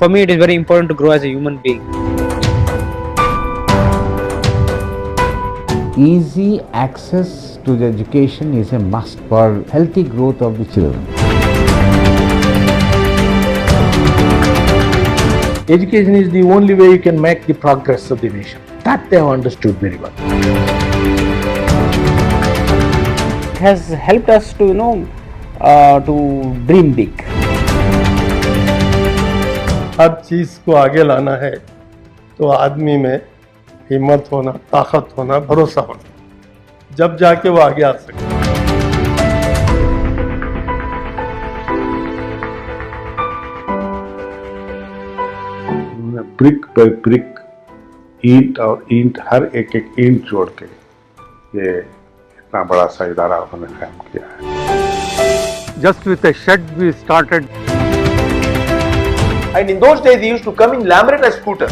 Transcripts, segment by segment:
for me, it is very important to grow as a human being. Easy access to the education is a must for healthy growth of the children. Education is the only way you can make the progress of the nation. That they have understood very well. It has helped us to to dream big. हर चीज़ को आगे लाना है तो आदमी में हिम्मत होना, ताकत होना, भरोसा होना, जब जाके वो आगे आ सके. ब्रिक बाय ब्रिक, ईंट और ईंट, हर एक एक ईंट जोड़ के ये इतना बड़ा सा इदारा उन्होंने कायम किया है. Just with a shed we started. And in those days, he used to come in laminate as scooter.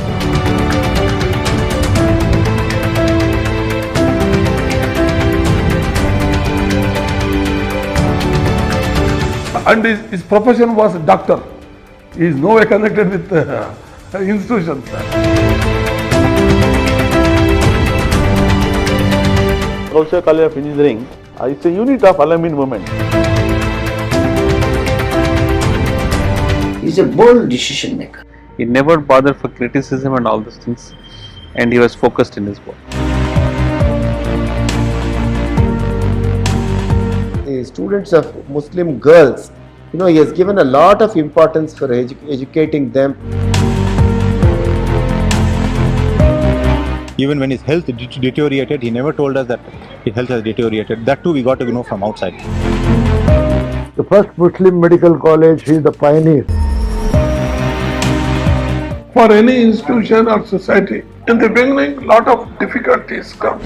And his profession was doctor. He is nowhere connected with institutions. Kausha College of Engineering is a unit of Al-Amin movement. He's a bold decision maker. He never bothered for criticism and all those things, and he was focused in his work. The students of Muslim girls, he has given a lot of importance for educating them. Even when his health deteriorated, he never told us that his health has deteriorated. That too we got to know from outside. The first Muslim medical college, he is the pioneer. For any institution or society, in the beginning, lot of difficulties comes.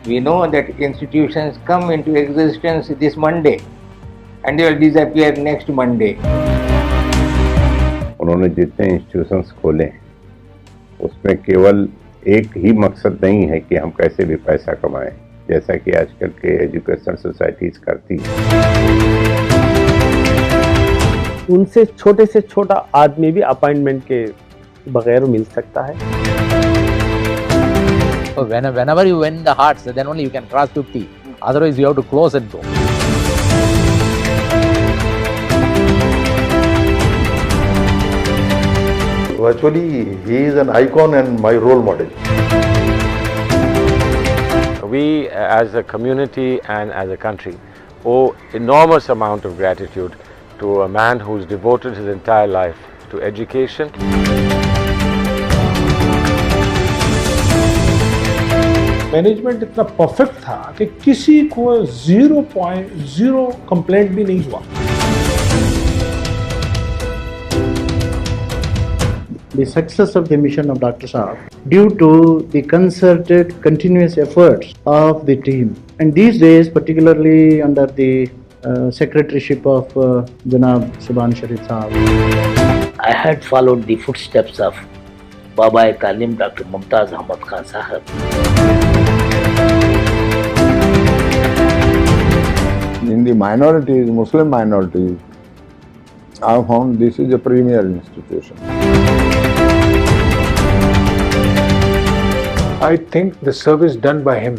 We know that institutions come into existence this Monday and they will disappear next Monday. उन्होंने जितने institutions खोले उसमें केवल एक ही मकसद नहीं है कि हम कैसे भी पैसा कमाएं, जैसा कि आजकल के एजुकेशन सोसाइटीज करती है. उनसे छोटे से छोटा आदमी भी अपॉइंटमेंट के बगैर मिल सकता है. Whenever you win the hearts, then only you can cross 50. Otherwise, you have to close and go. Actually, he is an icon and my role model. We as a community and as a country owe enormous amount of gratitude to a man who's devoted his entire life to education. Management इतना perfect था कि किसी को 0.0 complaint भी नहीं हुआ. The success of the mission of Dr. Saab due to the concerted, continuous efforts of the team. And these days, particularly under the secretaryship of Janab Subhan Sharif Saab. I had followed the footsteps of Baba-e-Talim Dr. Mumtaz Ahmad Khan Sahab. In the minorities, Muslim minorities, I found this is a premier institution. I think the service done by him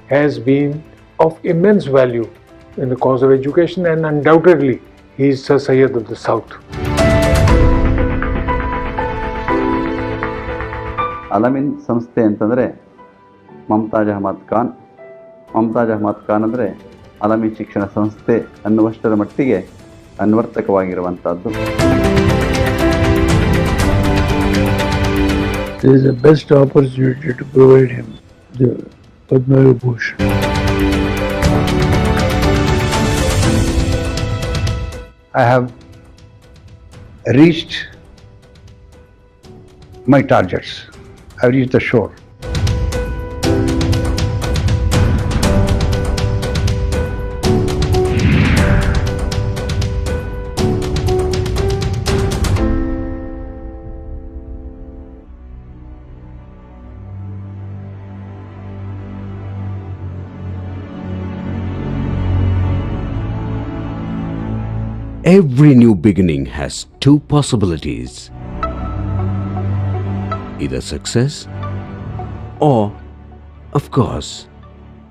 has been of immense value in the cause of education, and undoubtedly he is Sir Sayyid of the South. ಅಲಮಿನ್ ಸಂಸ್ಥೆ ಅಂತಂದರೆ ಮಮ್ತಾಜ್ ಅಹಮದ್ ಖಾನ್. ಮಮ್ತಾಜ್ ಅಹಮದ್ ಖಾನ್ ಅಂದರೆ ಅಲಮಿನ್ ಶಿಕ್ಷಣ ಸಂಸ್ಥೆ ಅನ್ನುವಷ್ಟರ ಮಟ್ಟಿಗೆ ಅನ್ವರ್ಥಕವಾಗಿರುವಂಥದ್ದು. This is the best opportunity to provide him the Padma Vibhushan. I have reached my targets. I have reached the shore. Every new beginning has two possibilities: either success or, of course,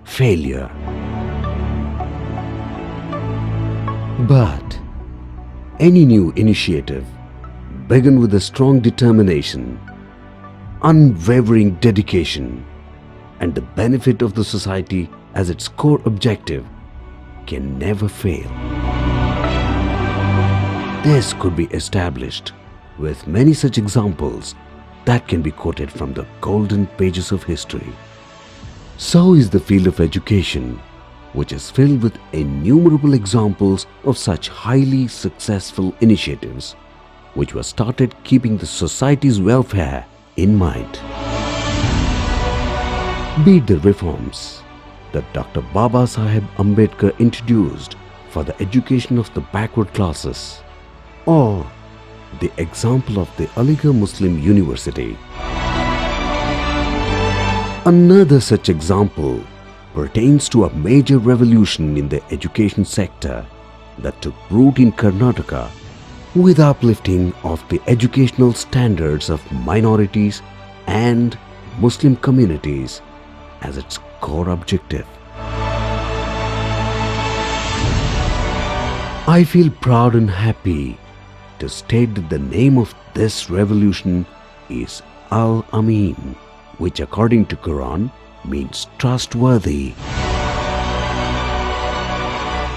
failure. But any new initiative begin with a strong determination, unwavering dedication, and the benefit of the society as its core objective can never fail. This could be established with many such examples that can be quoted from the golden pages of history. So is the field of education, which is filled with innumerable examples of such highly successful initiatives, which were started keeping the society's welfare in mind. Be it the reforms that Dr. Baba Saheb Ambedkar introduced for the education of the backward classes, or the example of the Aligarh Muslim University. Another such example pertains to a major revolution in the education sector that took root in Karnataka, with uplifting of the educational standards of minorities and Muslim communities as its core objective. I feel proud and happy to state that the name of this revolution is Al-Amin, which according to Quran means trustworthy.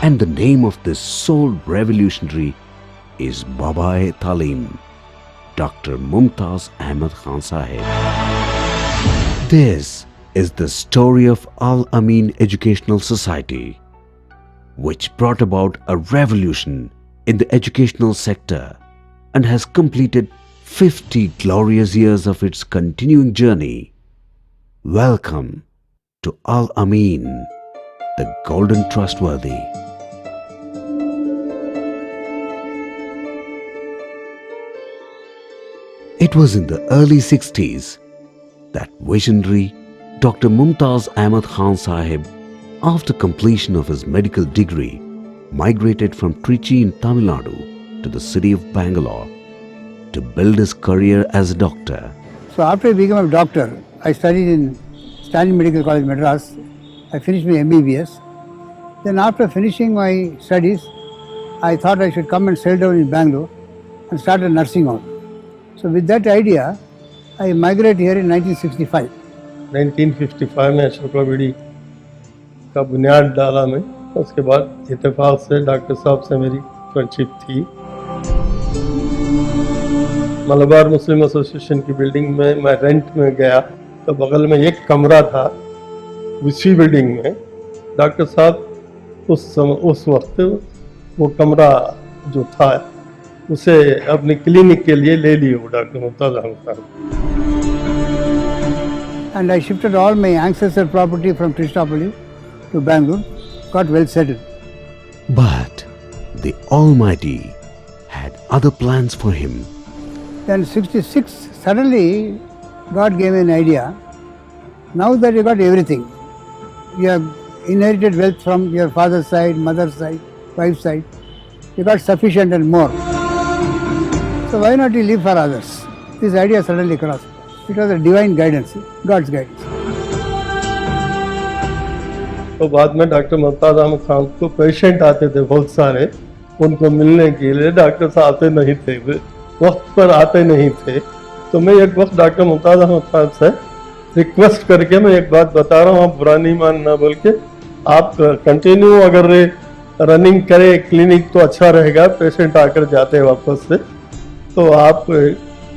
And the name of this sole revolutionary is Baba-e-Talim, Dr. Mumtaz Ahmad Khan Sahib. This is the story of Al-Amin Educational Society, which brought about a revolution in the educational sector and has completed 50 glorious years of its continuing journey. Welcome to Al-Amin, the Golden Trustworthy. It was in the early 60s that visionary Dr. Mumtaz Ahmad Khan Sahib, after completion of his medical degree, migrated from Trichy in Tamil Nadu to the city of Bangalore to build his career as a doctor. So after I became a doctor, I studied in Stanley Medical College, Madras. I finished my MBBS. Then after finishing my studies, I thought I should come and settle down in Bangalore and start a nursing home. So with that idea, I migrated here in 1965. 1955 में शुक्लाबेड़ी का बुनियाद डाला मैं. उसके बाद इत्तेफाक से doctor साहब से मेरी फ्रेंडशिप थी. मलबार मुस्लिम एसोसिएशन की बिल्डिंग में मैं रेंट में गया तो बगल में एक कमरा था उसी बिल्डिंग में. डॉक्टर साहब उस वक्त वो कमरा जो था उसे अपने क्लिनिक के लिए ले लिए वो डॉक्टर मुमताज अहमद साहब. And I shifted all my ancestor property from Trishnapalli to Bangalore, got well settled. But the Almighty had other plans for him. Then 66, suddenly God gave me an idea. Now that you got everything, you have inherited wealth from your father's side, mother's side, wife's side, you got sufficient and more. So why not you live for others? This idea suddenly crossed. It was a divine guidance, God's guidance. तो बाद में doctor Mumtaz Ahmad Khan को patient आते थे बहुत सारे, उनको मिलने के लिए डॉक्टर साहब आते नहीं थे, वक्त पर आते नहीं थे. तो मैं एक वक्त डॉक्टर मुमताज अहमद खान से रिक्वेस्ट करके मैं एक बात बता रहा हूँ, आप बुरा नहीं मानना, बोल के आप कंटिन्यू अगर रनिंग करें क्लिनिक तो अच्छा रहेगा, पेशेंट आकर जाते हैं वापस से, तो आप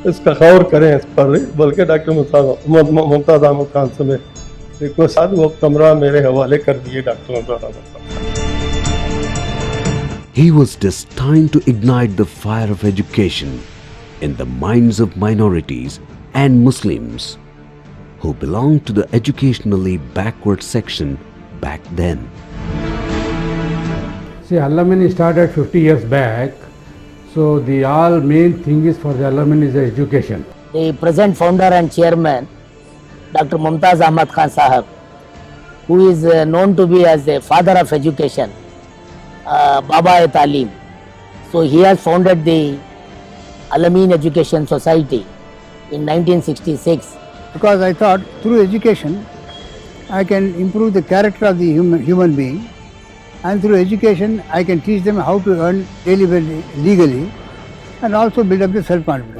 इसका गौर करें इस पर, बोल के डॉक्टर मुमताज अहमद खान से मैं रिक्वेस्ट आज वो कमरा मेरे हवाले कर दिए doctor Mumtaz Ahmad Khan. He was destined to ignite the fire of education in the minds of minorities and Muslims who belonged to the educationally backward section back then. See, Al-Amin started 50 years back. So the all main thing is for the Al-Amin is the education. The present founder and chairman, Dr. Mumtaz Ahmad Khan Sahab, who is known to be as the father of education, Baba-e-Talim. So he has founded the Al-Amin Education Society in 1966. Because I thought through education I can improve the character of the human being, and through education I can teach them how to earn daily legally and also build up the self-confidence.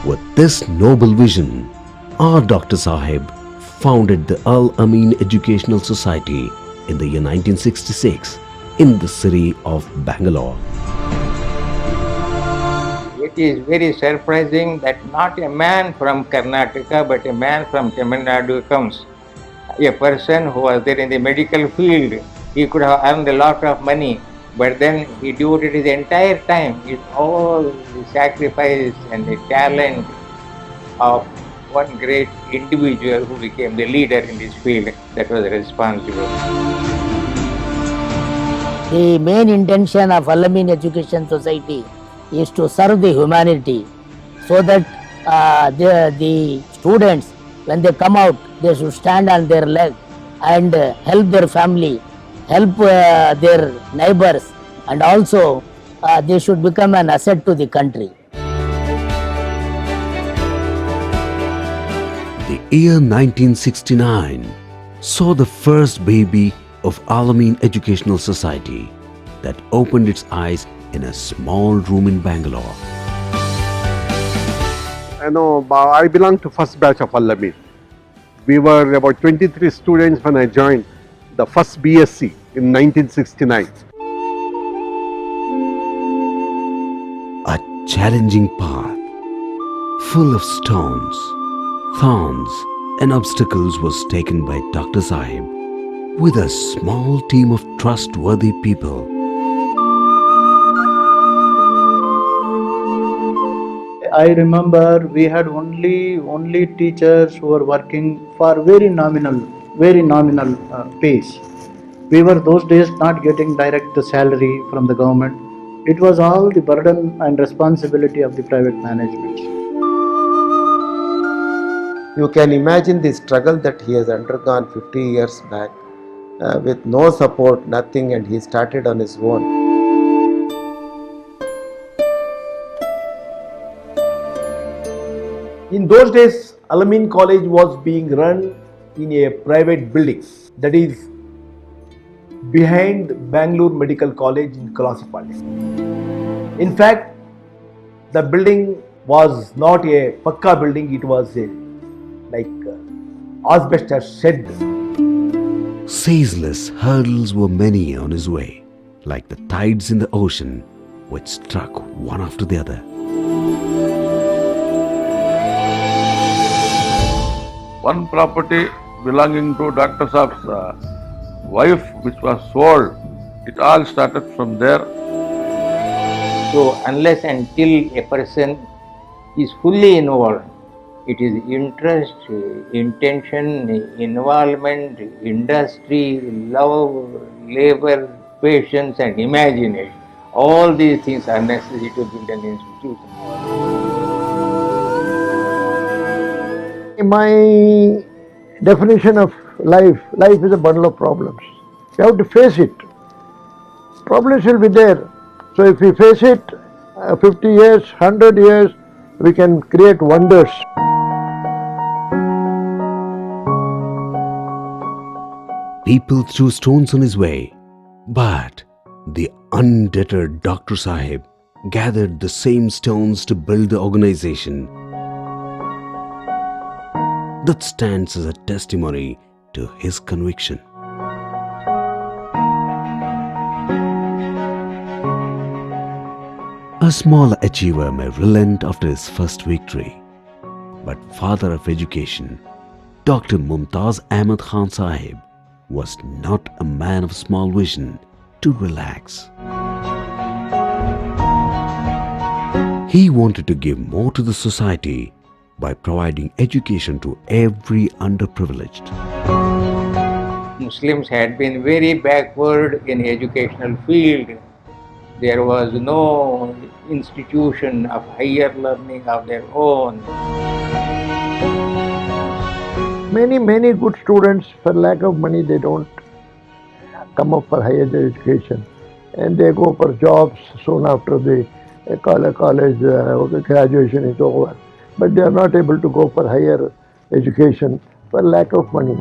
With this noble vision, our Dr. Sahib founded the Al-Amin Educational Society in the year 1966 in the city of Bangalore. It is very surprising that not a man from Karnataka but a man from Tamil Nadu comes. A person who was there in the medical field, he could have earned a lot of money, but then he devoted his entire time, all the sacrifice and the talent of one great individual who became the leader in this field that was responsible. The main intention of Al-Amin Education Society is to serve the humanity, so that the students, when they come out, they should stand on their leg and help their family, help their neighbors, and also they should become an asset to the country. The year 1969 saw the first baby of Al-Amin Educational Society that opened its eyes in a small room in Bangalore. I belong to first batch of Al-Amin. We were about 23 students when I joined the first BSc in 1969. A challenging path, full of stones, thorns and obstacles was taken by Dr. Sahib with a small team of trustworthy people. I remember we had only teachers who were working for very nominal pays. We were those days not getting direct salary from the government. It was all the burden and responsibility of the private management. You can imagine the struggle that he has undergone 50 years back with no support, nothing, and he started on his own. In those days, Al-Amin College was being run in a private building, that is behind Bangalore Medical College in Kalasipalli. In fact, the building was not a pakka building, it was a asbestos shed. Ceaseless hurdles were many on his way, like the tides in the ocean which struck one after the other. One property belonging to Dr. Saab's wife, which was sold, it all started from there. So unless until a person is fully involved, it is interest, intention, involvement, industry, love, labor, patience and imagination. All these things are necessary to build an institution. My definition of life is a bundle of problems. You have to face it. Problems will be there. So if we face it, 50 years, 100 years, we can create wonders. People threw stones on his way, but the undeterred Dr. Sahib gathered the same stones to build the organization that stands as a testimony to his conviction. A small achiever may relent after his first victory, but father of education, Dr. Mumtaz Ahmad Khan Sahib, was not a man of small vision to relax. He wanted to give more to the society by providing education to every underprivileged. Muslims had been very backward in educational field. There was no institution of higher learning of their own. Many good students, for lack of money, they don't come up for higher education, and they go for jobs soon after the college graduation is over. But they are not able to go for higher education for lack of money.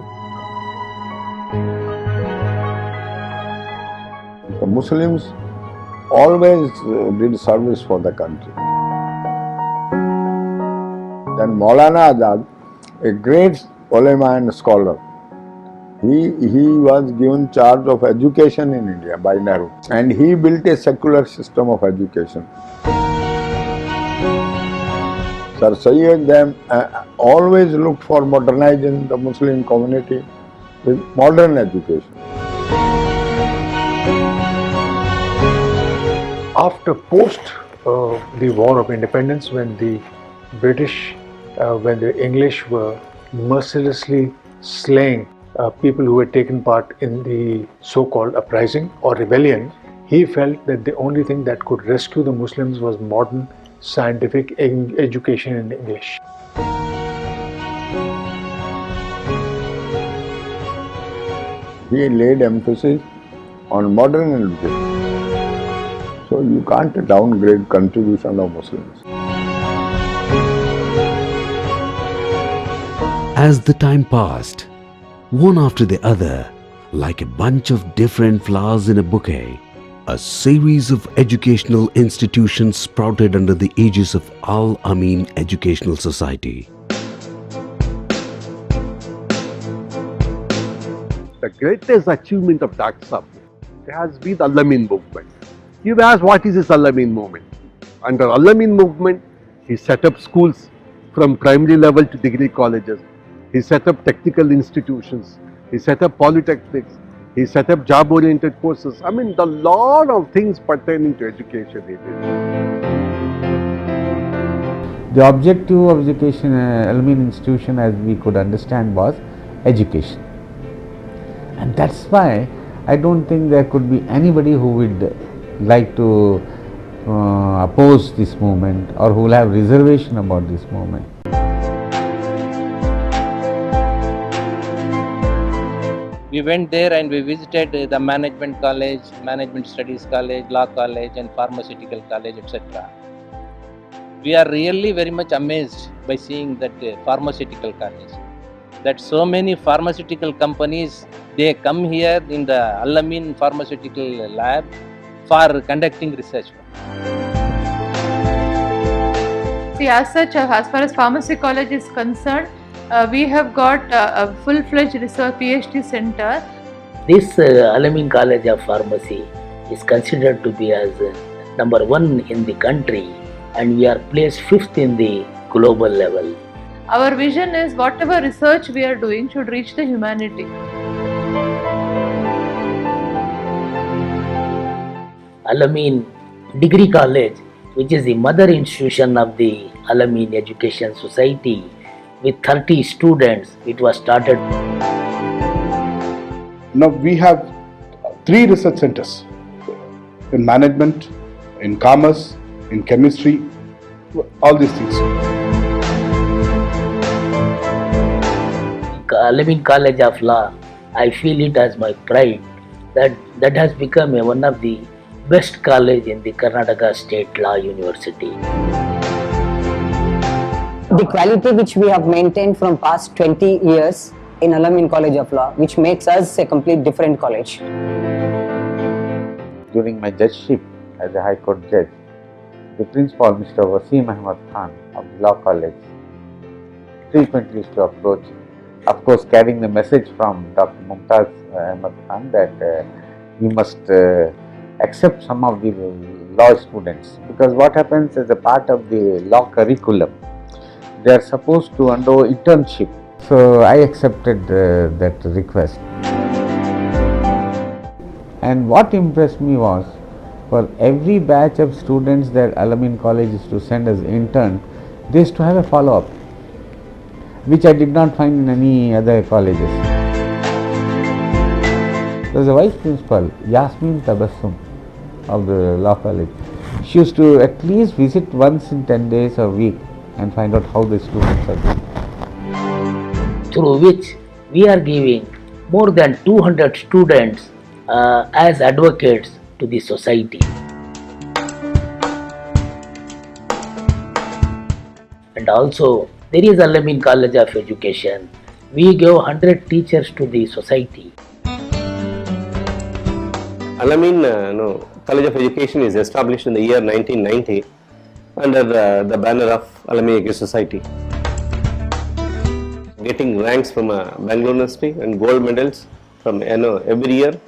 The Muslims always did service for the country. Then Maulana Azad, a great ulama and scholar, he was given charge of education in India by Nehru, and he built a secular system of education. Sir Sayyid them always looked for modernizing the Muslim community with modern education. After the War of Independence, when the British, when the English were mercilessly slaying people who had taken part in the so-called uprising or rebellion, he felt that the only thing that could rescue the Muslims was modern scientific education in English. He laid emphasis on modern education. So you can't downgrade contribution of Muslims. As the time passed, one after the other, like a bunch of different flowers in a bouquet, a series of educational institutions sprouted under the aegis of Al-Amin Educational Society. The greatest achievement of Dr. Saab has been the Al-Amin movement. You may ask, what is this Al-Amin movement? Under Al-Amin movement, he set up schools from primary level to degree colleges. He set up technical institutions. He set up polytechnics. He set up job-oriented courses. I mean, a lot of things pertaining to education he did. The objective of education, Al-Amin institution, as we could understand, was education. And that's why I don't think there could be anybody who would like to oppose this movement or who will have reservation about this movement. We went there and we visited the management college, management studies college, law college and pharmaceutical college, etc. We are really very much amazed by seeing that pharmaceutical college, that so many pharmaceutical companies, they come here in the Al-Amin pharmaceutical lab for conducting research. See, as such, as far as pharmacy college is concerned, we have got a full-fledged research PhD center. This Al-Amin College of Pharmacy is considered to be as number 1 in the country, and we are placed 5th in the global level. Our vision is whatever research we are doing should reach the humanity. Al-Amin Degree College, which is the mother institution of the Al-Amin Education Society, with 30 students, it was started. Now we have 3 research centers in management, in commerce, in chemistry, all these things. Al-Amin College of Law, I feel it as my pride that has become one of the best college in the Karnataka State Law University. The quality which we have maintained from past 20 years in Al-Amin College of Law, which makes us a complete different college. During my judgeship as a High Court judge, the principal, Mr. Wasim Ahmad Khan of the Law College, frequently used to approach, of course carrying the message from Dr. Mumtaz Ahmad Khan that you must accept some of the law students, because what happens as a part of the law curriculum, they are supposed to undergo internship. So I accepted that request. And what impressed me was, for every batch of students that Al-Amin College used to send as intern, they used to have a follow-up, which I did not find in any other colleges. There was a vice principal, Yasmin Tabassum, of the law college. She used to at least visit once in 10 days a week and find out how the students are doing. Through which we are giving more than 200 students as advocates to the society. And also, there is Al-Amin College of Education. We give 100 teachers to the society. Al-Amin College of Education is established in the year 1990 under the banner of Al-Amin Education Society. Getting ranks from Bangalore University and gold medals from every year.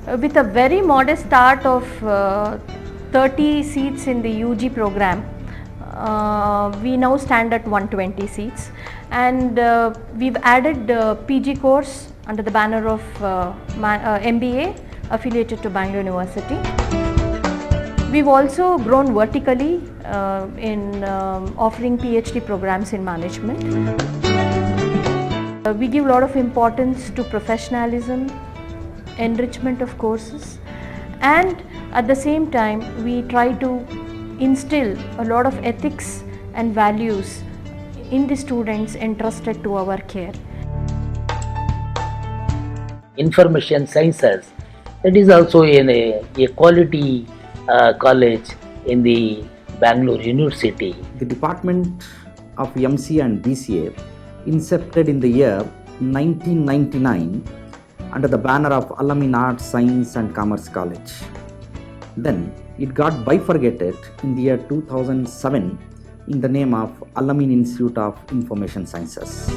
With a very modest start of 30 seats in the UG program, we now stand at 120 seats, and we've added PG course under the banner of MBA affiliated to Bangalore University. We've also grown vertically in offering PhD programs in management. We give a lot of importance to professionalism, enrichment of courses, and at the same time we try to instill a lot of ethics and values in the students entrusted to our care. Information sciences, that is also a quality college in the Bangalore University. The Department of MCA and BCA incepted in the year 1999 under the banner of Al-Amin Arts, Science and Commerce College. Then it got bifurcated in the year 2007 in the name of Al-Amin Institute of Information Sciences.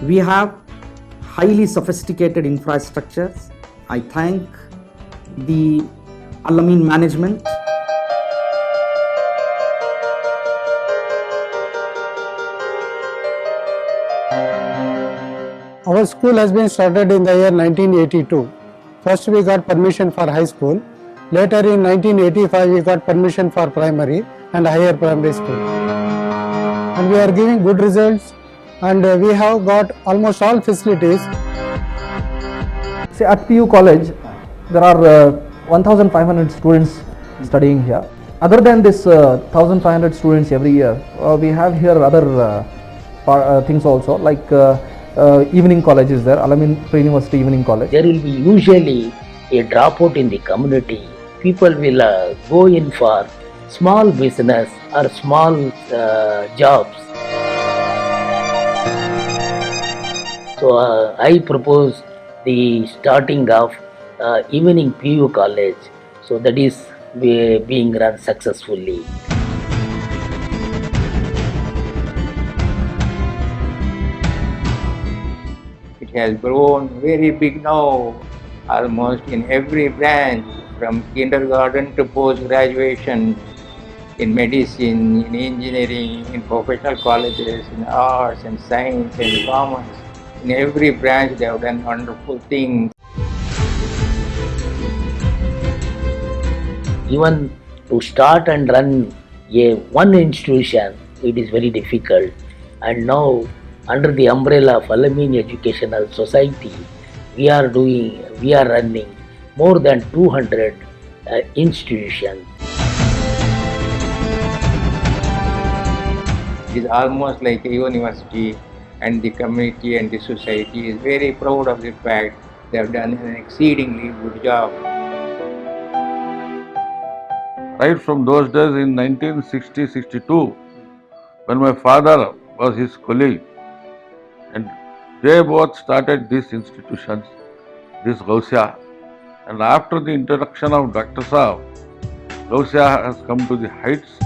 We have highly sophisticated infrastructures. I thank the Al-Amin management. Our school has been started in the year 1982. First we got permission for high school. Later in 1985 we got permission for primary and higher primary school. And we are giving good results, and we have got almost all facilities. Say at PU College there are 1500 students studying here. Other than this 1500 students every year, we have here other things also, like evening college is there, Al-Amin Pre-University Evening College. There will be usually a dropout in the community. People will go in for small business or small jobs. So I propose the starting of evening PU college. So that is being run successfully. It has grown very big now, almost in every branch, from kindergarten to post-graduation, in medicine, in engineering, in professional colleges, in arts and science and commerce. In every branch they have done wonderful things. Even to start and run one institution, it is very difficult. And now, under the umbrella of Al-Amin Educational Society, we are running more than 200 institutions. It is almost like a university, and the community and the society is very proud of the fact they have done an exceedingly good job. Right from those days in 1960-62, when my father was his colleague, and they both started these institutions, this Gausia, and after the introduction of Dr. Saab, Gausia has come to the heights.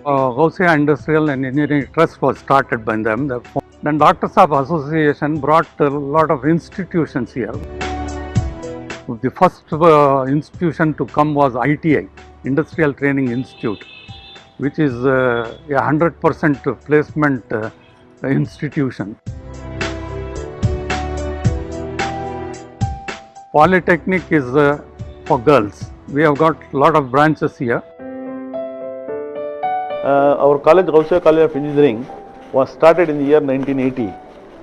Gausia Industrial and Engineering Trust was started by them. Then Dr. Saab Association brought a lot of institutions here. The first institution to come was ITI, Industrial Training Institute, which is a 100% placement institution. Polytechnic is for girls. We have got a lot of branches here. Our college, Gausia College of Engineering, was started in the year 1980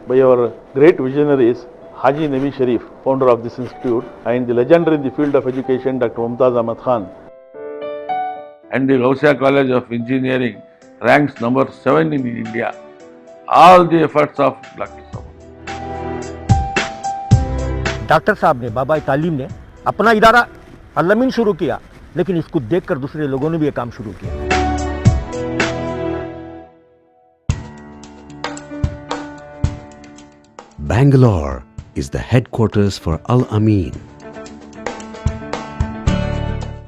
by our great visionaries, Haji Nabi Sharif, founder of this institute, and the legendary in the field of education, Dr. Mumtaz Ahmad Khan. And the Gausia College of Engineering ranks number 7 in India all the efforts of Dr. Saab. Doctor साहब ने, बाबा तालीम ने अपना इदारा अल-अमीन शुरू किया, लेकिन इसको देखकर दूसरे लोगों ने भी ये काम शुरू किया। Bangalore is the headquarters for Al-Amin.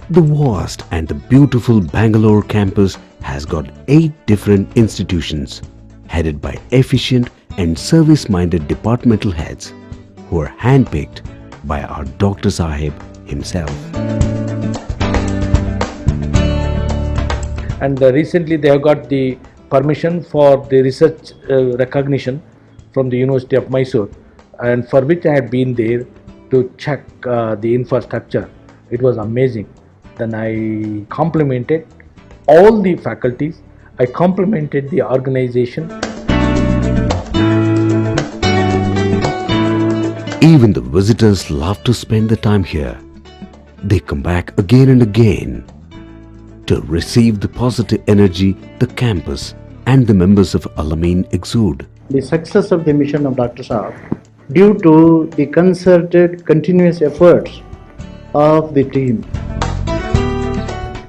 The vast and the beautiful Bangalore campus has got 8 different institutions headed by efficient and service-minded departmental heads who are handpicked by our Dr. Sahib himself. And recently they have got the permission for the research recognition from the University of Mysore, and for which I had been there to check the infrastructure. It was amazing. Then I complimented all the faculties, I complimented the organization. Even the visitors love to spend the time here. They come back again and again to receive the positive energy the campus and the members of Al-Amin exude. The success of the mission of Dr. Saab due to the concerted, continuous efforts of the team.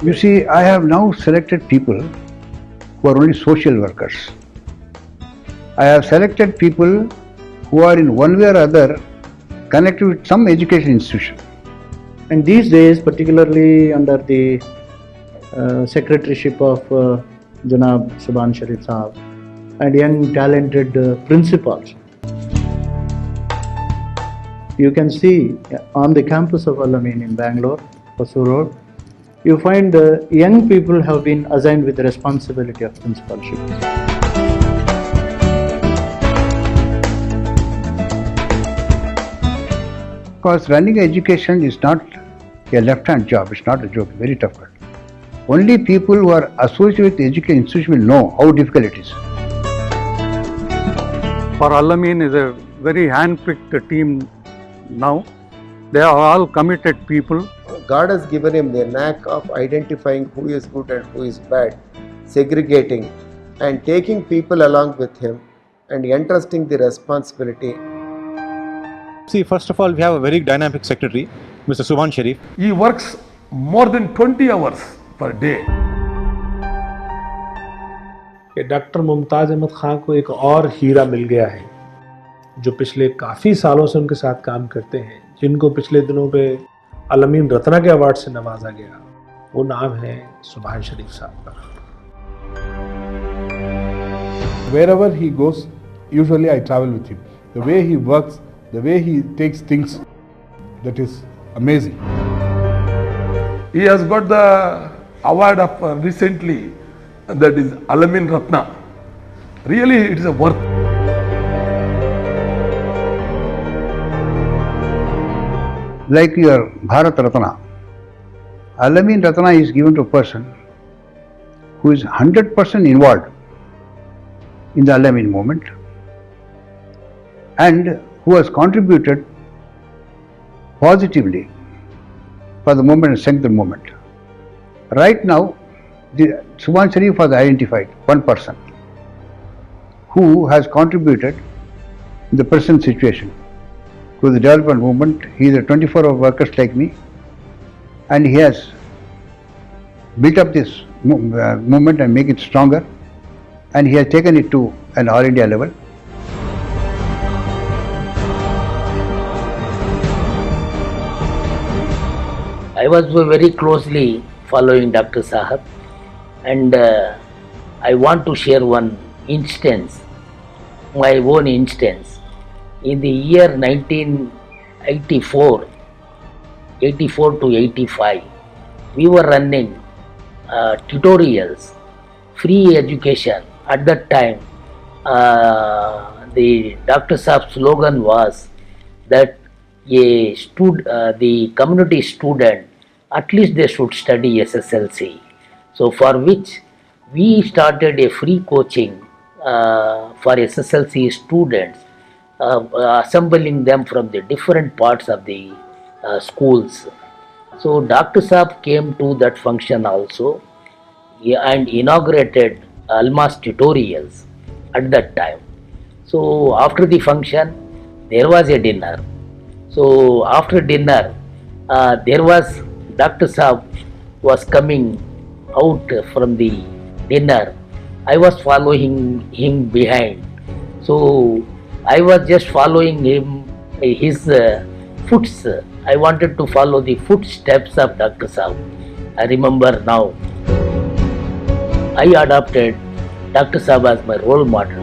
You see, I have now selected people who are only social workers. I have selected people who are in one way or other connected with some education institution. And these days, particularly under the secretaryship of Janab Subhan Sharif Saab and young talented principals, you can see on the campus of Al-Amin in Bangalore, Hosur Road, you find young people have been assigned with the responsibility of principalship. Because running education is not a left-hand job, it's not a joke, very tough. Only people who are associated with the education institution will know how difficult it is. For Al-Amin is a very hand-picked team now. They are all committed people. God has given him the knack of identifying who is good and who is bad, segregating and taking people along with him and entrusting the responsibility. See, first of all, we have a very dynamic secretary, Mr. Subhan Sharif. He works more than 20 hours per day. Doctor Mumtaz Ahmad Khan को एक और हीरा मिल गया है जो पिछले काफ़ी सालों से उनके साथ काम करते हैं, जिनको पिछले दिनों पे अल-अमीन रत्ना के अवार्ड से नवाजा गया। वो नाम है सुभान शरीफ साहब का। Wherever he goes, usually I travel with him. The way he works, the way he takes things, that is amazing. He has got the award of recently, that is Al-Amin Ratna. Really, it is a worth. Like your Bharat Ratna, Al-Amin Ratna is given to a person who is 100% involved in the Al-Amin movement and who has contributed positively for the movement and strength of the movement. Right now, Subhan Sharif has identified one person who has contributed in the present situation to the development movement. He is a 24-hour worker like me, and he has built up this movement and make it stronger, and he has taken it to an All India level. I was very closely following Dr. Sahab, and I want to share one instance, my own instance. In the year 1984 to 85, we were running tutorials, free education. At that time, the Dr. Saab's slogan was that the community student, at least they should study SSLC. So for which we started a free coaching for SSLC students, assembling them from the different parts of the schools. So Dr. Saab came to that function also and inaugurated Almas tutorials at that time. So after the function, there was a dinner. So after dinner, there was Dr. Saab was coming out from the dinner. I was following him behind. So I was just following him, his footsteps. I wanted to follow the footsteps of Dr. Saab. I remember now. I adopted Dr. Saab as my role model.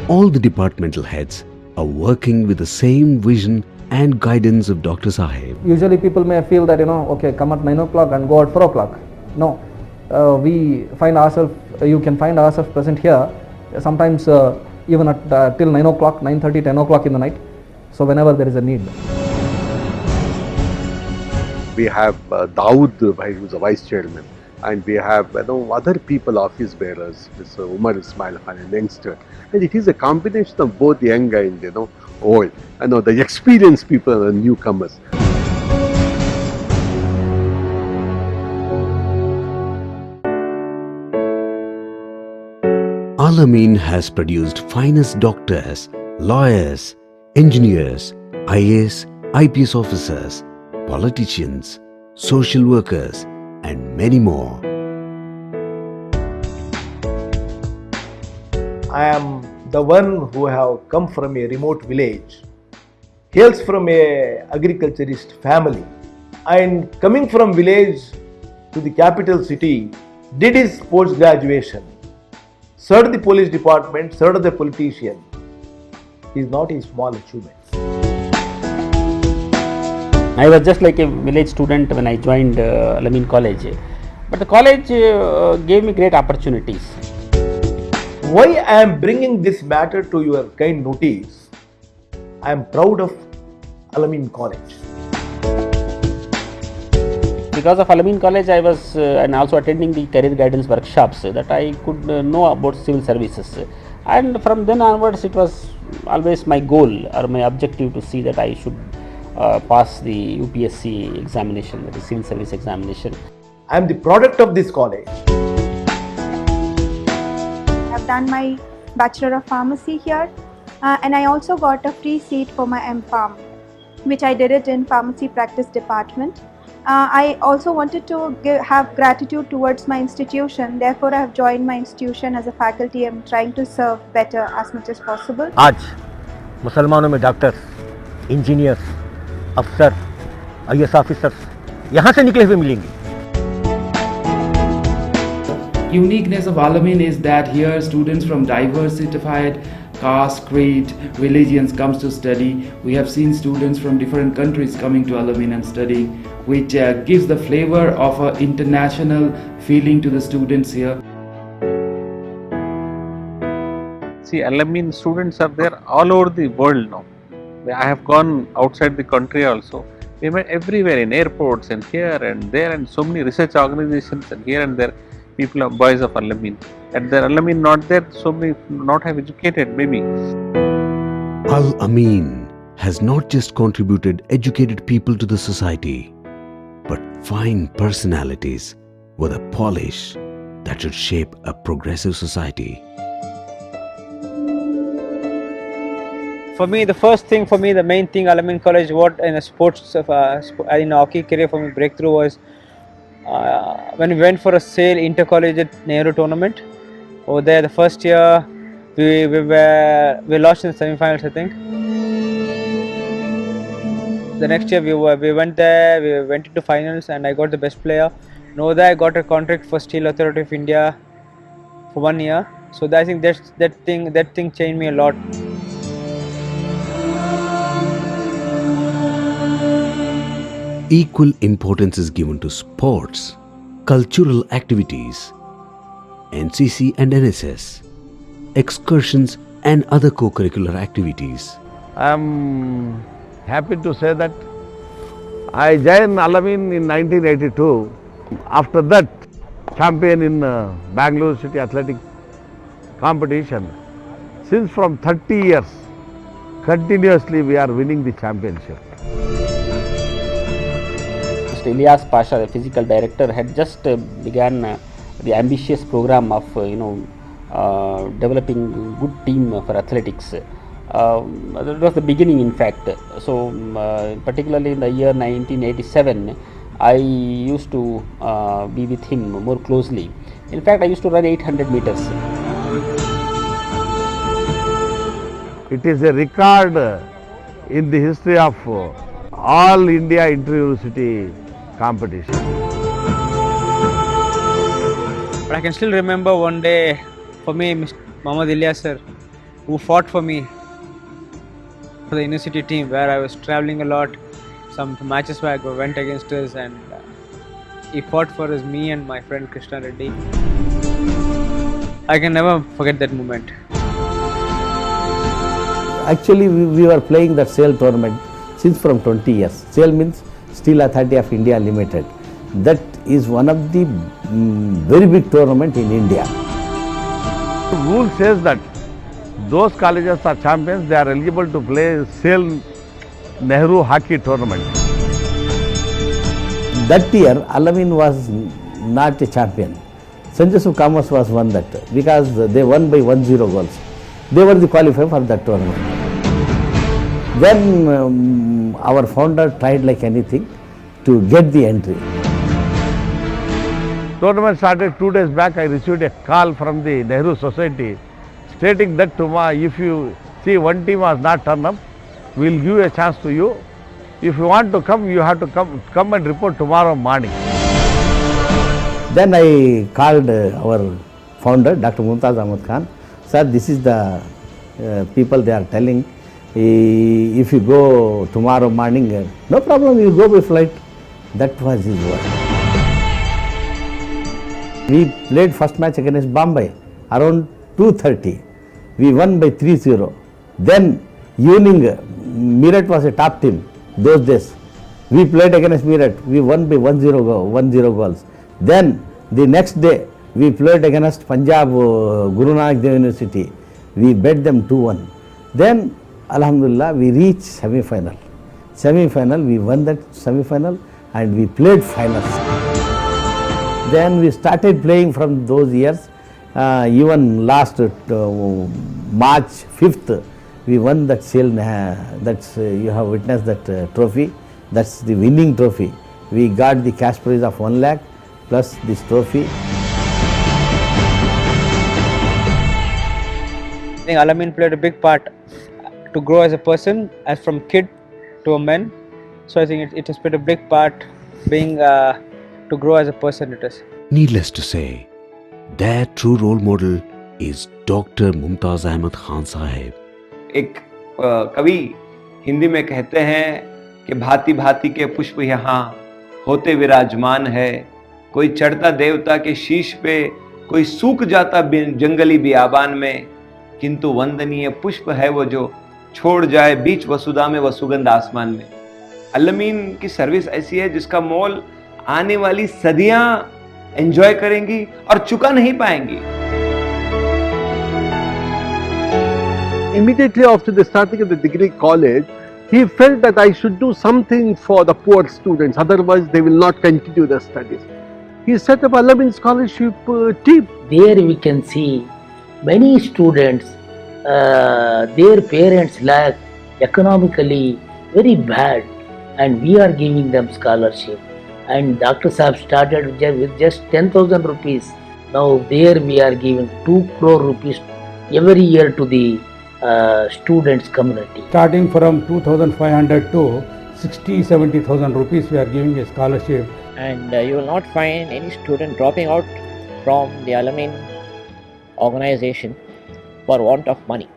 All the departmental heads are working with the same vision and guidance of Dr. Saheb. Usually people may feel that, okay, come at 9 o'clock and go at 4 o'clock. No, we find ourselves, you can find ourselves present here, sometimes even at till 9 o'clock, 9:30, 10 o'clock in the night. So whenever there is a need. We have Dawood, who is a vice chairman, and we have other people, office bearers, Mr. Umar Ismail Khan, a youngster. And it is a combination of both young and old. The experienced people and the newcomers. Al-Amin has produced finest doctors, lawyers, engineers, IAS, IPS officers, politicians, social workers, and many more. I am the one who have come from a remote village, hails from a agriculturist family, and coming from village to the capital city, did his post graduation, served the police department, served the politician. Is not a small achievement. I was just like a village student when I joined Al-Amin College, but the college gave me great opportunities. Why I am bringing this matter to your kind notice? I am proud of Al-Amin College. Because of Al-Amin College, I was and also attending the career guidance workshops that I could know about civil services. And from then onwards, it was always my goal or my objective to see that I should pass the UPSC examination, the civil service examination. I am the product of this college. I have done my Bachelor of Pharmacy here, and I also got a free seat for my M.Pharm, which I did it in Pharmacy Practice Department. I also wanted to have gratitude towards my institution. Therefore, I have joined my institution as a faculty. I am trying to serve better as much as possible. आज मुसलमानों में doctors, engineers, अफसर, IAS officers यहाँ से निकले हुए मिलेंगे. Uniqueness of Al-Amin is that here students from diversified caste, creed, religions comes to study. We have seen students from different countries coming to Al-Amin and studying, which gives the flavor of an international feeling to the students here. See, Al-Amin students are there all over the world now. I have gone outside the country also. We met everywhere in airports and here and there, and so many research organizations, and here and there people are boys of Al-Amin. And there Al-Amin not there, so many not have educated maybe. Al-Amin has not just contributed educated people to the society, but fine personalities with a polish that should shape a progressive society. For me, the main thing, Al-Amin College, what in a sports, in a hockey career for me, breakthrough was when we went for a SAIL intercollegiate Nehru tournament. Over there, the first year, we lost in the semi-finals, I think. The next year, we went there, we went into finals, and I got the best player. And over there, I got a contract for Steel Authority of India for 1 year. So I think that thing changed me a lot. Equal importance is given to sports, cultural activities, NCC and NSS, excursions and other co-curricular activities. I am happy to say that I joined Al-Amin in 1982. After that, champion in Bangalore City Athletic competition. Since from 30 years, continuously we are winning the championship. Ilyas Pasha, the physical director, had just began the ambitious program of developing good team for athletics. That was the beginning, in fact. So, particularly in the year 1987, I used to be with him more closely. In fact, I used to run 800 meters. It is a record in the history of all India inter-university competition. But I can still remember one day, for me, Mr. Mohammad Ilyas sir, who fought for me for the university team, where I was traveling a lot. Some matches where I went against us, and he fought for us, me and my friend Krishna Reddy. I can never forget that moment. Actually, we were playing that SAIL tournament since from 20 years. SAIL means Steel Authority of India Limited. That is one of the very big tournament in India. The rule says that those colleges are champions, they are eligible to play SAIL Nehru Hockey Tournament. That year, Al-Amin was not a champion. St. Joseph Commerce was won that because they won by 1-0 goals. They were the qualifier for that tournament. Then our founder tried like anything to get the entry. Tournament started 2 days back. I received a call from the Nehru Society stating that tomorrow, if you see one team has not turned up, we will give a chance to you. If you want to come, you have to come and report tomorrow morning. Then I called our founder, Dr. Mumtaz Ahmad Khan. Sir, this is the people they are telling. If you go tomorrow morning, no problem, you go by flight. That was his word. We played first match against Bombay around 2:30. We won by 3-0. Then evening, Meerut was a top team those days. We played against Meerut. We won by 1-0 goals. Then the next day we played against Punjab Guru Nanak Dev University. We beat them 2-1. Then Alhamdulillah we reached semi-final. Semi-final, we won that semi-final and we played finals. Then we started playing from those years. Even last March 5th, we won that SAIL, that's you have witnessed that trophy. That's the winning trophy. We got the cash prize of 1 lakh plus this trophy. I think Al-Amin played a big part to grow as a person, as from kid to a man. So I think it has played a big part being to grow as a person. It is. Needless to say, their true role model is Dr. Mumtaz Ahmad Khan Sahib. एक कवि हिंदी में कहते हैं कि भांति भांति के पुष्प यहाँ होते विराजमान है, कोई चढ़ता देवता के शीश पे, कोई सूख जाता जंगली बियाबान में, किंतु वंदनीय पुष्प है वो जो छोड़ जाए बीच वसुधा में व सुगंध आसमान में। अल-अमीन की सर्विस ऐसी है जिसका मोल आने वाली सदियां एंजॉय करेंगी और चुका नहीं पाएंगी। Immediately after the starting of the degree college, he felt that I should do something for the poor students, otherwise they will not continue their studies. He set up Al-Amin scholarship team. There we can see many students, their parents lack economically very bad, and we are giving them scholarship. And Dr. Saab started with just 10,000 rupees. Now there we are giving 2 crore rupees every year to the students community. Starting from 2,500 to 60,000-70,000 rupees we are giving a scholarship. And you will not find any student dropping out from the Al-Amin organization for want of money.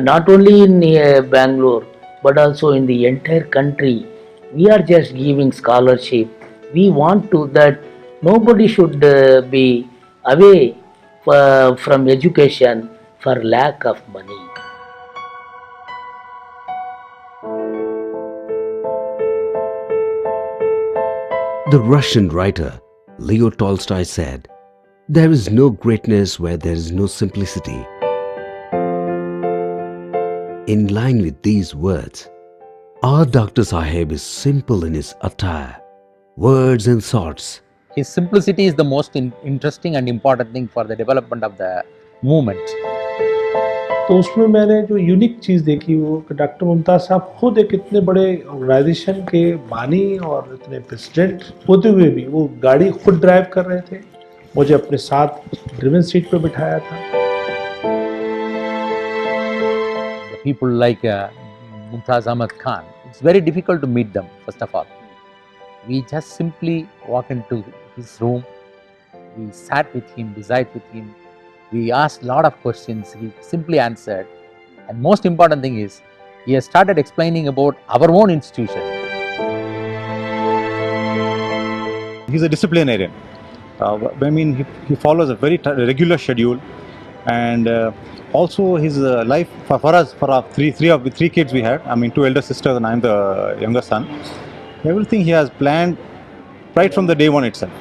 Not only in Bangalore, but also in the entire country, we are just giving scholarship. We want to that nobody should be away from education for lack of money. The Russian writer Leo Tolstoy said, "There is no greatness where there is no simplicity." In line with these words, Our Dr. Saheb is simple in his attire, words and thoughts. His simplicity is the most interesting and important thing for the development of the movement. तो उसमें मैंने जो unique चीज़ देखी वो कि doctor Mumtaz साहब खुद एक इतने बड़े ऑर्गेनाइजेशन के बानी और इतने प्रेसिडेंट होते हुए भी वो गाड़ी खुद ड्राइव कर रहे थे, मुझे अपने साथ ड्रिवन सीट पे बिठाया था. The people like Mumtaz Ahmad Khan, it's very difficult to meet them. First of all, we just simply walk into his room, we sat with him, we sat with him. We asked a lot of questions, he simply answered. And most important thing is, he has started explaining about our own institution. He's a disciplinarian. I mean, he follows a very regular schedule, and also his life for us, for our three kids we had. I mean, 2 elder sisters and I'm the younger son. Everything he has planned right from the day one itself.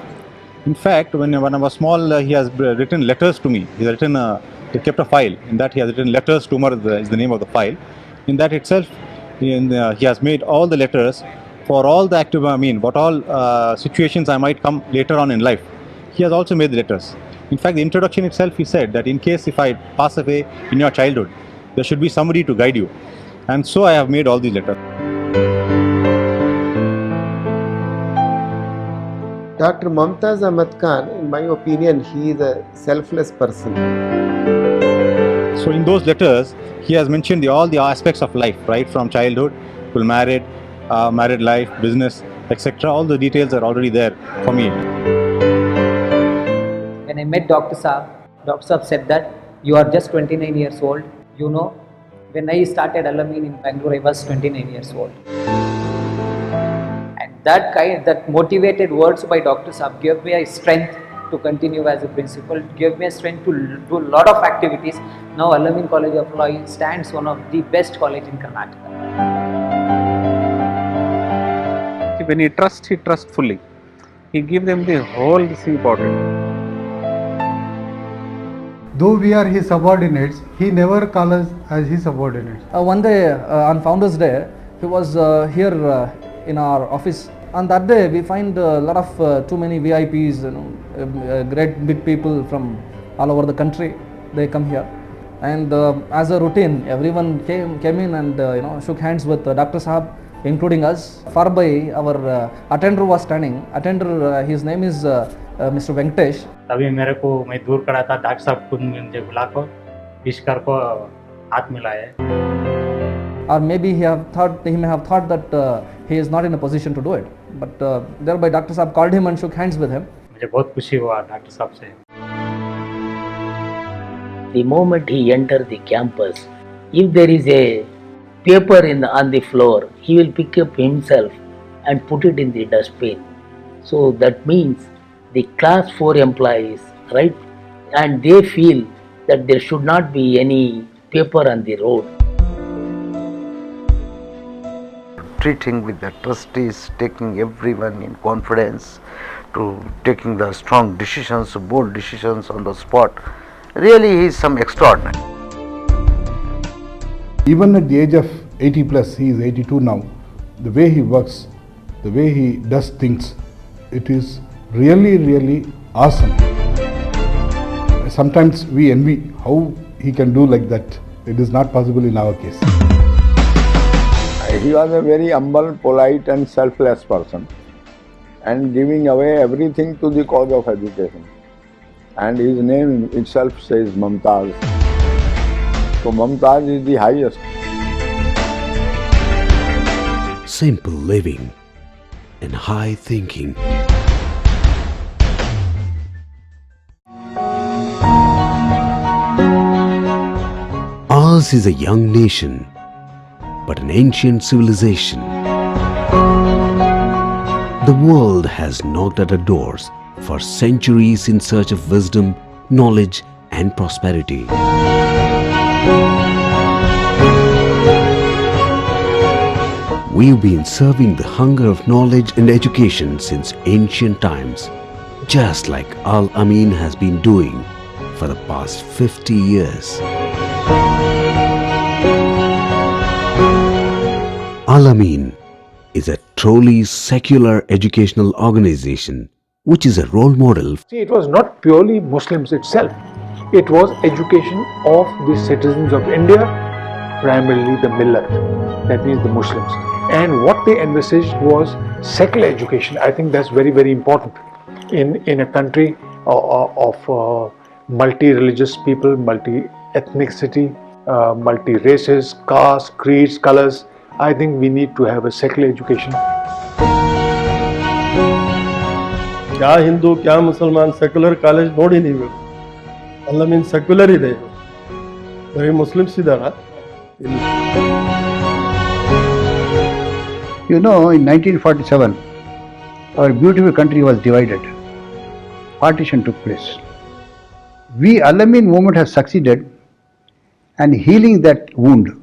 In fact, when I was small, he has written letters to me. He kept a file. In that, he has written letters to Umar is the name of the file. In that itself, he has made all the letters for all the active. I mean, what all situations I might come later on in life. He has also made the letters. In fact, the introduction itself, he said that in case if I pass away in your childhood, there should be somebody to guide you. And so I have made all these letters. Dr. Mumtaz Ahmad Khan, in my opinion, he is a selfless person. So in those letters, he has mentioned all the aspects of life, right from childhood to married life, business, etc. All the details are already there for me. When I met Dr. Saab said that you are just 29 years old. You know, when I started Al-Amin in Bangalore, I was 29 years old. That motivated words by Dr. Saab gave me a strength to continue as a principal, gave me a strength to do a lot of activities. Now Al-Amin College of Law stands one of the best college in Karnataka. When he trusts fully. He gives them the whole important. Though we are his subordinates, he never calls us as his subordinates. One day on Founders Day, he was here in our office. On that day, we find a lot of too many VIPs, great big people from all over the country. They come here, and as a routine, everyone came in and shook hands with Dr. Saab, including us. Far by our attender was standing. Attender, his name is Mr. Venkatesh. तभी मेरे को मैं दूर खड़ा था, doctor साहब खुद मुझे बुलाकर विशकर को हाथ मिलाया. Or maybe he may have thought that he is not in a position to do it. But thereby Dr. Saab called him and shook hands with him. मुझे बहुत खुशी हुआ डॉक्टर साहब से. The moment he entered the campus, if there is a paper on the floor, he will pick up himself and put it in the dustbin. So that means the class 4 employees, right? And they feel that there should not be any paper on the road. Treating with the trustees, taking everyone in confidence, to taking the strong decisions, bold decisions on the spot. Really, he is some extraordinary. Even at the age of 80 plus, he is 82 now, the way he works, the way he does things, it is really, really awesome. Sometimes we envy how he can do like that. It is not possible in our case. He was a very humble, polite and selfless person, and giving away everything to the cause of education. And his name itself says Mumtaz. So Mumtaz is the highest. Simple living and high thinking. Ours is a young nation, but an ancient civilization. The world has knocked at our doors for centuries in search of wisdom, knowledge, and prosperity. We've been serving the hunger of knowledge and education since ancient times, just like Al-Amin has been doing for the past 50 years. Al-Amin is a truly secular educational organization which is a role model. See, it was not purely Muslims itself. It was education of the citizens of India, primarily the millet, that means the Muslims. And what they envisaged was secular education. I think that's very, very important in a country of multi-religious people, multi-ethnicity, multi-races, castes, creeds, colors. I think we need to have a secular education. क्या हिंदू क्या मुसलमान secular college ನೋಡಿ ನೀವು Al-Amin secular ಇದೆ ಬರೀ Muslims ಇದ್ದಾರಾ You know, in 1947 our beautiful country was divided. Partition took place. We Al-Amin movement has succeeded and healing that wound.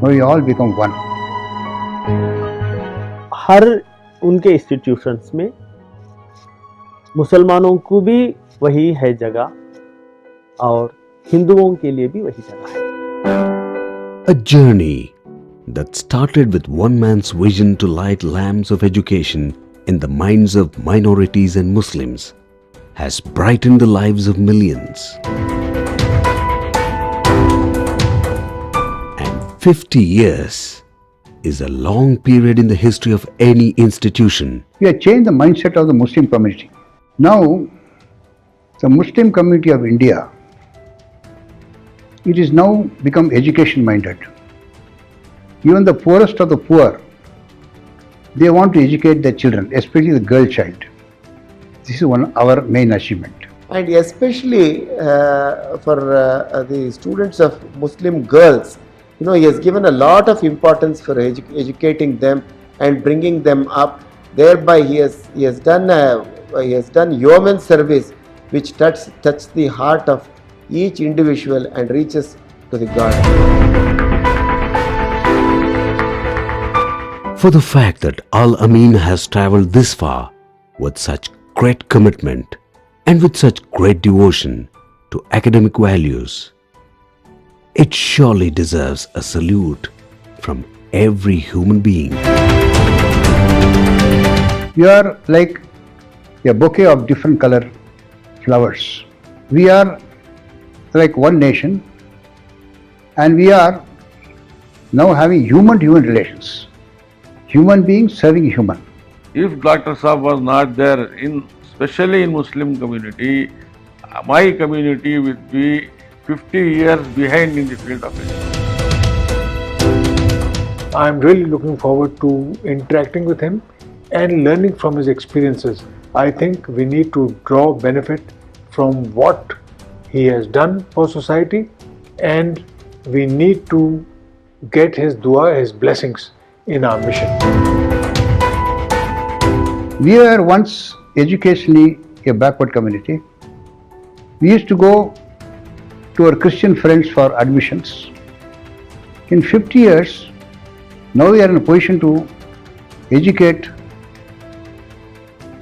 We all become one. हर उनके institutions में मुसलमानों को भी वही है जगह और हिंदुओं के लिए भी वही जगह है. A journey that started with one man's vision to light lamps of education in the minds of minorities and Muslims has brightened the lives of millions. And 50 years is a long period in the history of any institution. We have changed the mindset of the Muslim community. Now, the Muslim community of India, it is now become education minded. Even the poorest of the poor, they want to educate their children, especially the girl child. This is our main achievement. And especially for the students of Muslim girls, you know, he has given a lot of importance for educating them and bringing them up. Thereby, he has done yeoman service, which touches the heart of each individual and reaches to the God. For the fact that Al-Amin has travelled this far with such great commitment and with such great devotion to academic values, it surely deserves a salute from every human being. We are like a bouquet of different color flowers. We are like one nation and we are now having human-to-human relations. Human beings serving human. If Dr. Saab was not there, especially in Muslim community, my community would be 50 years behind in the field of education. I am really looking forward to interacting with him and learning from his experiences. I think we need to draw benefit from what he has done for society, and we need to get his dua, his blessings in our mission. We were once educationally a backward community. We used to go to our Christian friends for admissions. In 50 years, now we are in a position to educate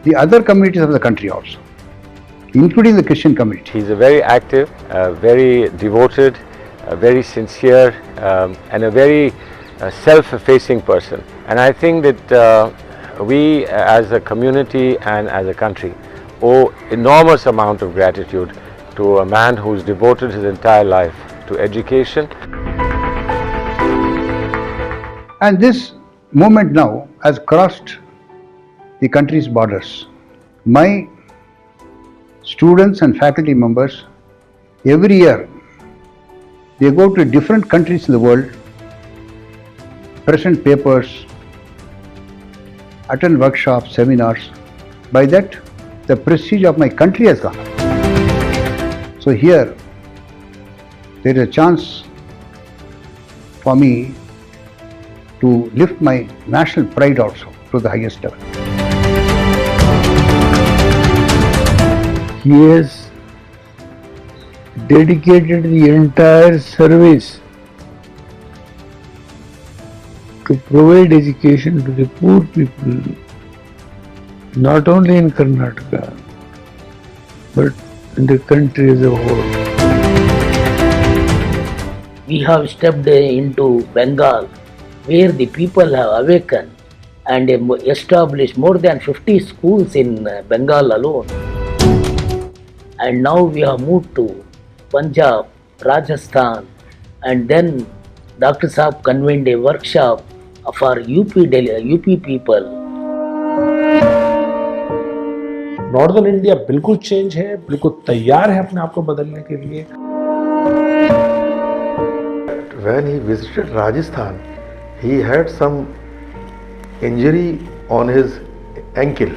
the other communities of the country also, including the Christian community. He's a very active, very devoted, very sincere, and a very self-effacing person. And I think that we as a community and as a country owe enormous amount of gratitude to a man who's devoted his entire life to education. And this movement now has crossed the country's borders. My students and faculty members, every year, they go to different countries in the world, present papers, attend workshops, seminars. By that, the prestige of my country has gone up. So here, there is a chance for me to lift my national pride also to the highest level. He has dedicated the entire service to provide education to the poor people, not only in Karnataka, but in the country as a whole. We have stepped into Bengal where the people have awakened and established more than 50 schools in Bengal alone. And now we have moved to Punjab, Rajasthan, and then Dr. Saab convened a workshop for UP people. Northern India बिल्कुल change है, बिल्कुल तैयार है अपने आप को बदलने के लिए. When he visited Rajasthan, he had some injury on his ankle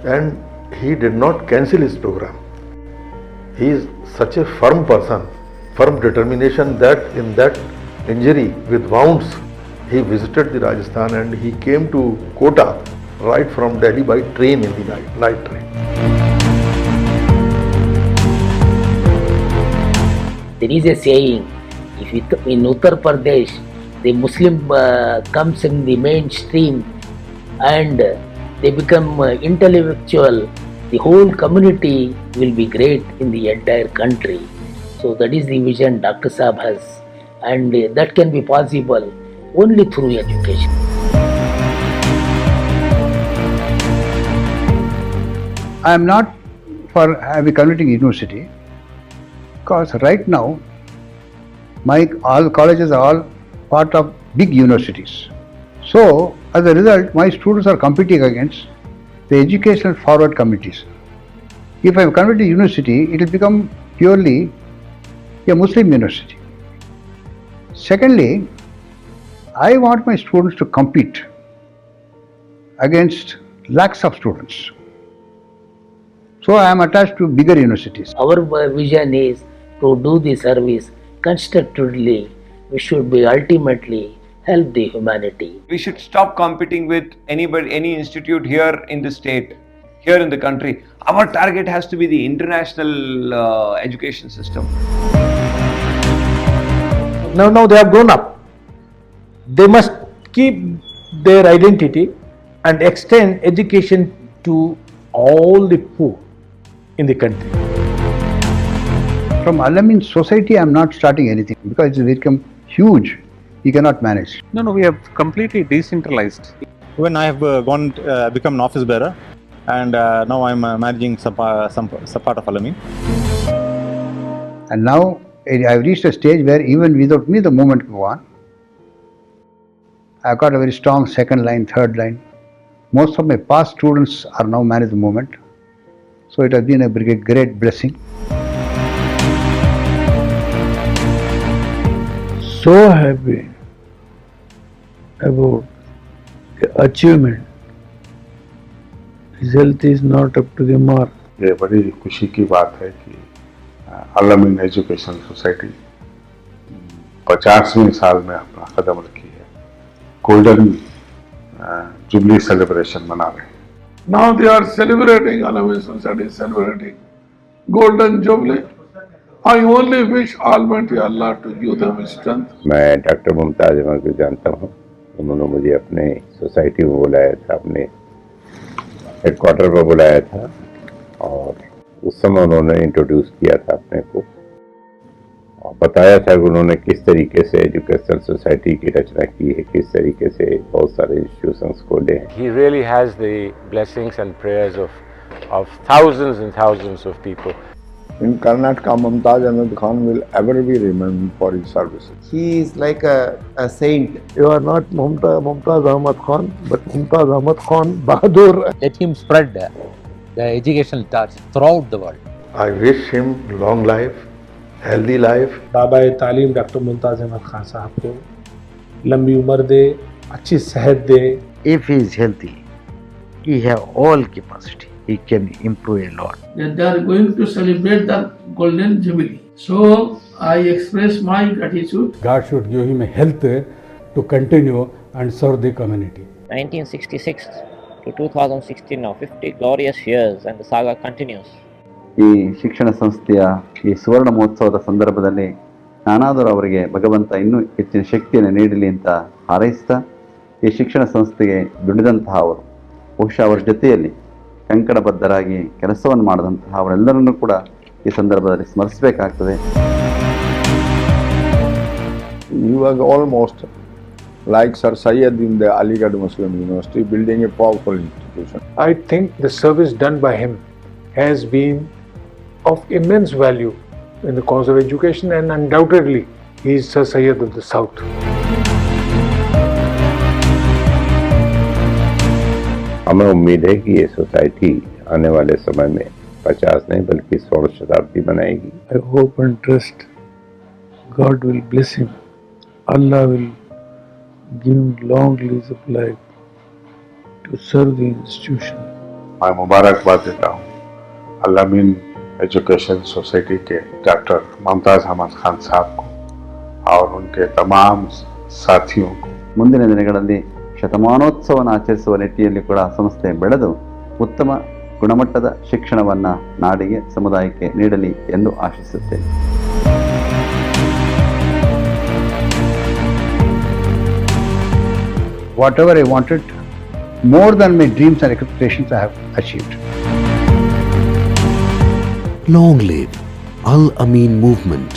and he did not cancel his program. He is such a firm person, firm determination that in that injury with wounds, he visited the Rajasthan and he came to Kota right from Delhi by train in the night train. There is a saying, if in Uttar Pradesh the Muslim comes in the mainstream and they become intellectual, the whole community will be great in the entire country. So that is the vision Dr. Saab has, and that can be possible only through education. I am not for having converting university because right now all colleges are all part of big universities. So as a result, my students are competing against the educational forward committees. If I convert a university, it will become purely a Muslim university. Secondly, I want my students to compete against lakhs of students. So I am attached to bigger universities. Our vision is to do the service constructively. We should be ultimately help the humanity. We should stop competing with any institute here in the state, here in the country. Our target has to be the international education system. Now they have grown up. They must keep their identity and extend education to all the poor in the country. From Al-Amin society, I am not starting anything because it will become huge. You cannot manage. No, we have completely decentralized. When I have become an office bearer, and now I am managing some part of Al-Amin. And now I have reached a stage where even without me the movement can go on. I have got a very strong second line, third line. Most of my past students are now managing the movement. So it has been a great blessing. So happy about the achievement. Result is not up to the mark. ये बड़ी खुशी की बात है कि Al-Ameen education society 50वें साल में अपना कदम रखी है. गोल्डन जुबली सेलिब्रेशन मना रहे हैं. Now they are celebrating, Al-Amin Society is celebrating Golden Jubilee. I only wish Almighty Allah to give them strength. मैं डॉक्टर मुमताज अहमद को जानता हूँ. उन्होंने मुझे अपने सोसाइटी में बुलाया था, अपने हेडक्वार्टर पर बुलाया था और उस समय उन्होंने इंट्रोड्यूस किया था अपने को और बताया था कि उन्होंने किस तरीके से एजुकेशन सोसाइटी की रचना की है, किस तरीके से बहुत सारे इंस्टीट्यूशंस खोले हैं. He really has the blessings and prayers of thousands and thousands of people. In Karnataka, Mumtaz Ahmad Khan will ever be remembered for his services. He is like a saint. You are not Mumtaz Ahmad Khan, but Mumtaz Ahmad Khan Bahadur. Let him spread the educational torch throughout the world. I wish him long life, healthy life. बाबा-ए-तालीम doctor Mumtaz Ahmad Khan साहब को लंबी उम्र दे, अच्छी सेहत दे. If he is healthy, he have all capacity. He can improve a lot. They are going to celebrate the Golden Jubilee. So I express my gratitude. God should give him a health to continue and serve the community. 1966 to 2016 now, 50 glorious years and the saga continues. ಈ ಶಿಕ್ಷಣ ಸಂಸ್ಥೆಯ ಈ ಸುವರ್ಣ ಮಹೋತ್ಸವದ ಸಂದರ್ಭದಲ್ಲಿ ನಾನಾದರೂ ಅವರಿಗೆ ಭಗವಂತ ಇನ್ನೂ ಹೆಚ್ಚಿನ ಶಕ್ತಿಯನ್ನು ನೀಡಲಿ ಅಂತ ಹಾರೈಸ್ತಾ ಈ ಶಿಕ್ಷಣ ಸಂಸ್ಥೆಗೆ ದುಡಿದಂತಹ ಅವರು ಬಹುಶಃ ಅವರ ಜೊತೆಯಲ್ಲಿ ಕಂಕಣಬದ್ಧರಾಗಿ ಕೆಲಸವನ್ನು ಮಾಡಿದಂತಹ ಅವರೆಲ್ಲರನ್ನೂ ಕೂಡ ಈ ಸಂದರ್ಭದಲ್ಲಿ ಸ್ಮರಿಸಬೇಕಾಗ್ತದೆ. He was almost like Sir Syed in the Aligarh Muslim University, building a powerful institution. I think the service done by him has been of immense value in the cause of education, and undoubtedly he is Sir Syed of the South. हमें उम्मीद है कि ये society आने वाले समय में 50 नहीं बल्कि 16 शताब्दी बनाएगी. I hope and trust God will bless him. Allah will give him long lease of life to serve the institution. मैं मुबारकबाद देता हूँ अल-अमीन एजुकेशन सोसाइटी के डॉक्टर मुमताज़ अहमद खान साहब को और उनके तमाम साथियों को. ಮುಂದಿನ ದಿನಗಳಲ್ಲಿ ಶತಮಾನೋತ್ಸವವನ್ನು ಆಚರಿಸುವ ನಿಟ್ಟಿನಲ್ಲಿ ಕೂಡ ಸಂಸ್ಥೆ ಬೆಳೆದು ಉತ್ತಮ ಗುಣಮಟ್ಟದ ಶಿಕ್ಷಣವನ್ನು ನಾಡಿಗೆ ಸಮುದಾಯಕ್ಕೆ ನೀಡಲಿ ಎಂದು ಆಶಿಸುತ್ತೇನೆ. Whatever I wanted, more than my dreams and expectations, I have achieved. Long live Al-Amin movement.